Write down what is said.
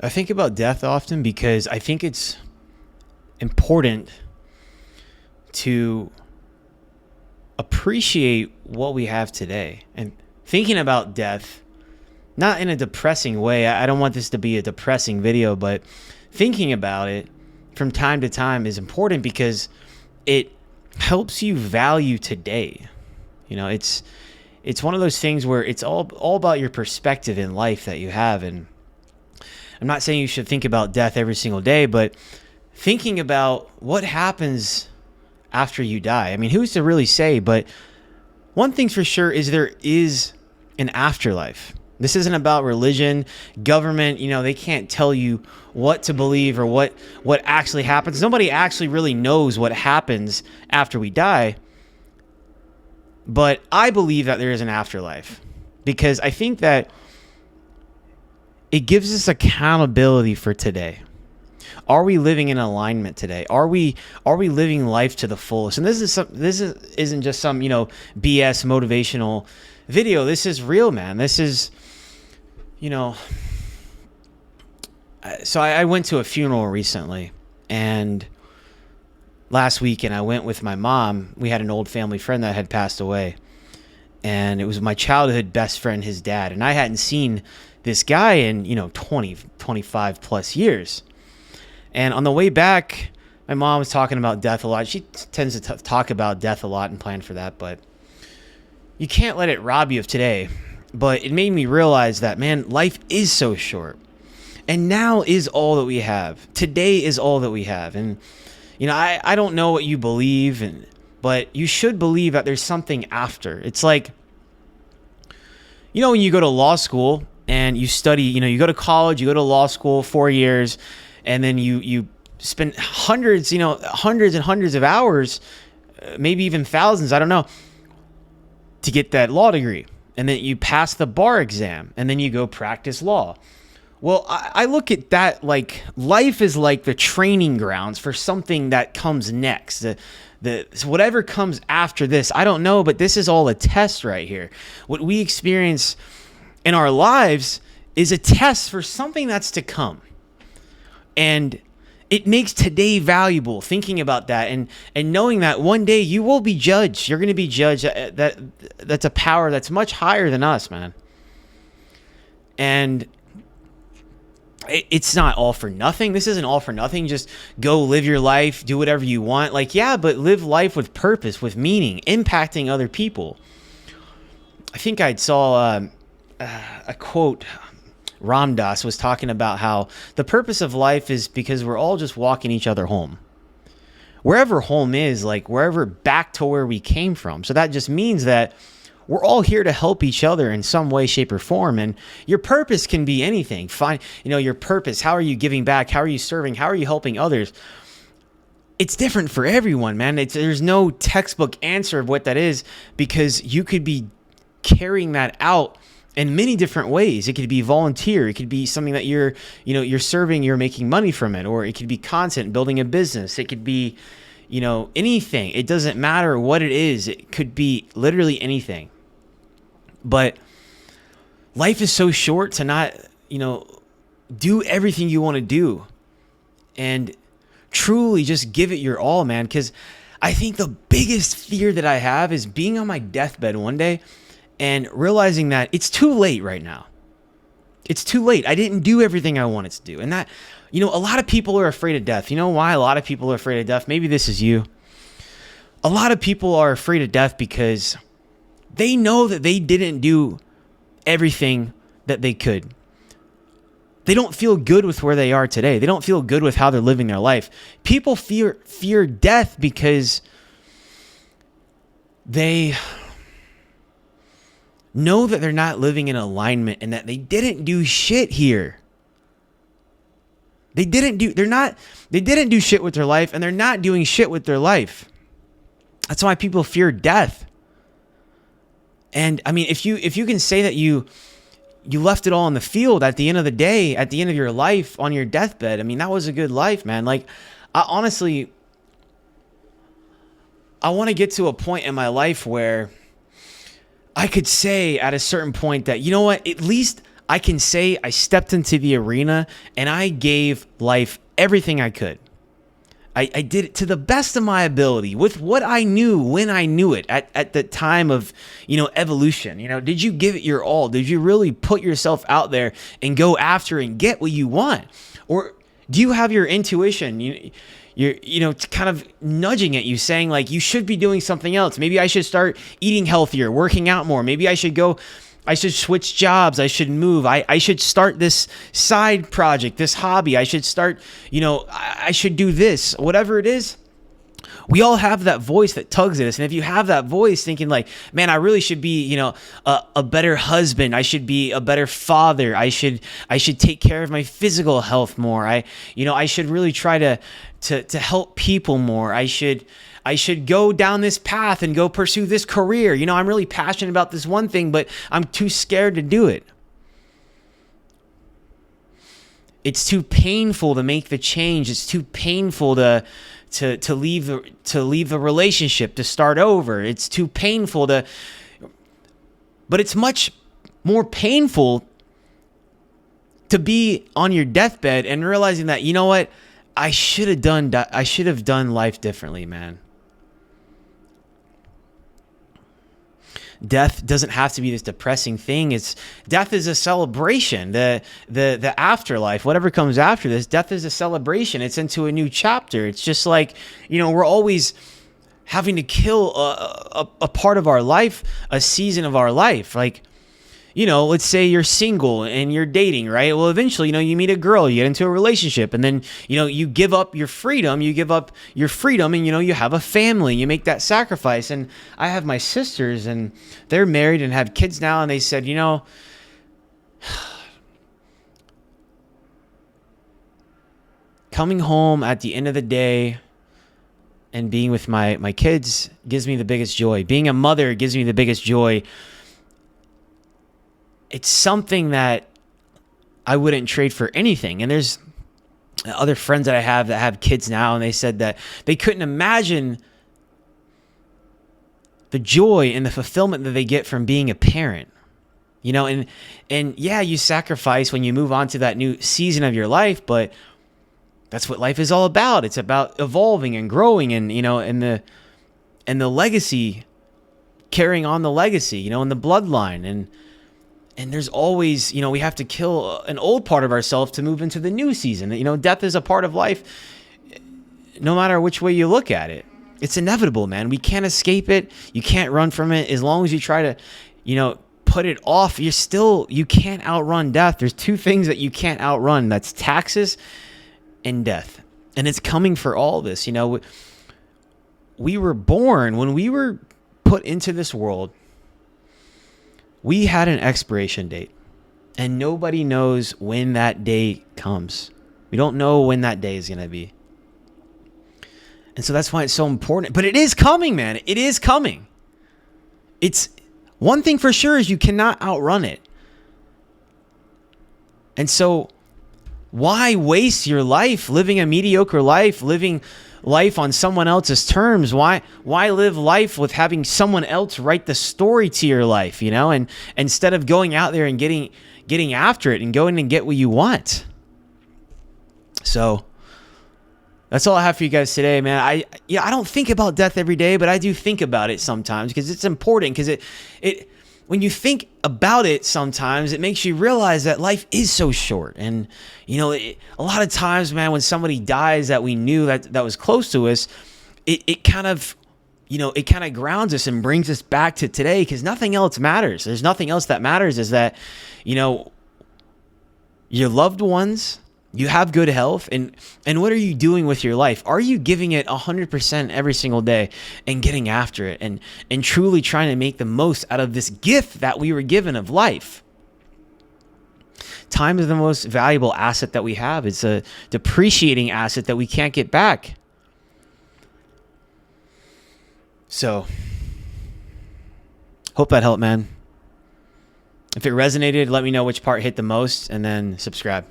I think about death often because I think it's important to appreciate what we have today. And thinking about death, not in a depressing way. I don't want this to be a depressing video, but thinking about it from time to time is important because it helps you value today. You know, it's one of those things where it's all about your perspective in life that you have. And I'm not saying you should think about death every single day, but thinking about what happens after you die. I mean, who's to really say? But one thing's for sure is there is an afterlife. This isn't about religion, government. You know, they can't tell you what to believe or what actually happens. Nobody actually really knows what happens after we die. But I believe that there is an afterlife because I think that it gives us accountability for today. Are we living in alignment today? Are we living life to the fullest? And this isn't just some, BS motivational video. This is real, man. This is, so I went to a funeral recently and last week, and I went with my mom. We had an old family friend that had passed away, and it was my childhood best friend, his dad. And I hadn't seen this guy in, 20, 25 plus years. And on the way back, my mom was talking about death a lot. She tends to talk about death a lot and plan for that, but you can't let it rob you of today. But it made me realize that, man, life is so short. And now is all that we have. Today is all that we have. And, I don't know what you believe, but you should believe that there's something after. It's like, when you go to law school and you study, you go to college, you go to law school 4 years, and then you spend hundreds and hundreds of hours, maybe even thousands, I don't know, to get that law degree. And then you pass the bar exam, and then you go practice law. Well, I look at that like life is like the training grounds for something that comes next. So whatever comes after this, I don't know, but this is all a test right here. What we experience in our lives is a test for something that's to come. And it makes today valuable, thinking about that and knowing that one day you will be judged. You're going to be judged. That's a power that's much higher than us, man. And it's not all for nothing. This isn't all for nothing. Just go live your life, do whatever you want. But live life with purpose, with meaning, impacting other people. I think I saw a quote. Ram Dass was talking about how the purpose of life is because we're all just walking each other home. Wherever home is, wherever back to where we came from. So that just means that we're all here to help each other in some way, shape, or form. And your purpose can be anything. Find, your purpose. How are you giving back? How are you serving? How are you helping others? It's different for everyone, man. There's no textbook answer of what that is because you could be carrying that out in many different ways. It could be volunteer. It could be something that you're serving, you're making money from it, or it could be content, building a business. It could be, anything. It doesn't matter what it is. It could be literally anything. But life is so short to not, do everything you want to do and truly just give it your all, man. Because I think the biggest fear that I have is being on my deathbed one day and realizing that it's too late right now. It's too late. I didn't do everything I wanted to do. And that, a lot of people are afraid of death. You know why a lot of people are afraid of death? Maybe this is you. A lot of people are afraid of death because they know that they didn't do everything that they could. They don't feel good with where they are today. They don't feel good with how they're living their life. People fear death because they know that they're not living in alignment and that they didn't do shit here. They didn't do shit with their life, and they're not doing shit with their life. That's why people fear death. And I mean, if you can say that you left it all in the field at the end of the day, at the end of your life on your deathbed, I mean, that was a good life, man. I honestly want to get to a point in my life where I could say at a certain point that, you know what, at least I can say I stepped into the arena and I gave life everything I could. I did it to the best of my ability with what I knew when I knew it at the time of, evolution. Did you give it your all? Did you really put yourself out there and go after and get what you want? Or do you have your intuition? You're kind of nudging at you, saying like, you should be doing something else. Maybe I should start eating healthier, working out more. Maybe I should switch jobs. I should move. I should start this side project, this hobby. I should start, I should do this, whatever it is. We all have that voice that tugs at us. And if you have that voice thinking like, man, I really should be, a better husband. I should be a better father. I should take care of my physical health more. I should really try to help people more. I should go down this path and go pursue this career. I'm really passionate about this one thing, but I'm too scared to do it. It's too painful to make the change. It's too painful to leave the relationship, to start over. It's too painful but it's much more painful to be on your deathbed and realizing that, you know what? I should have done life differently, man. Death doesn't have to be this depressing thing. Death is a celebration. The afterlife, whatever comes after this, death is a celebration. It's into a new chapter. It's just like, we're always having to kill a part of our life, a season of our life. Like, let's say you're single and you're dating, right? Well, eventually, you meet a girl, you get into a relationship, and then, you give up your freedom, and, you have a family, you make that sacrifice. And I have my sisters, and they're married and have kids now, and they said, coming home at the end of the day and being with my kids gives me the biggest joy. Being a mother gives me the biggest joy. It's something that I wouldn't trade for anything. And there's other friends that I have that have kids now, and they said that they couldn't imagine the joy and the fulfillment that they get from being a parent. And yeah, you sacrifice when you move on to that new season of your life, but that's what life is all about. It's about evolving and growing and, and the legacy, carrying on the legacy, and the bloodline. And there's always, we have to kill an old part of ourselves to move into the new season. Death is a part of life, no matter which way you look at it. It's inevitable, man. We can't escape it. You can't run from it. As long as you try to, put it off, you can't outrun death. There's two things that you can't outrun. That's taxes and death. And it's coming for all of us. We were born, when we were put into this world, we had an expiration date, and nobody knows when that day comes. We don't know when that day is going to be. And so that's why it's so important. But it is coming, man. It is coming. It's one thing for sure is you cannot outrun it. And so why waste your life living a mediocre life, living life on someone else's terms? Why live life with having someone else write the story to your life, and instead of going out there and getting after it and going and get what you want? So that's all I have for you guys today, man. I don't think about death every day, but I do think about it sometimes because it's important, because it when you think about it sometimes, it makes you realize that life is so short. And, a lot of times, man, when somebody dies that we knew that was close to us, it kind of, it kind of grounds us and brings us back to today, because nothing else matters. There's nothing else that matters is that, your loved ones, you have good health, and what are you doing with your life? Are you giving it 100% every single day and getting after it and truly trying to make the most out of this gift that we were given of life? Time is the most valuable asset that we have. It's a depreciating asset that we can't get back. So, hope that helped, man. If it resonated, let me know which part hit the most, and then subscribe.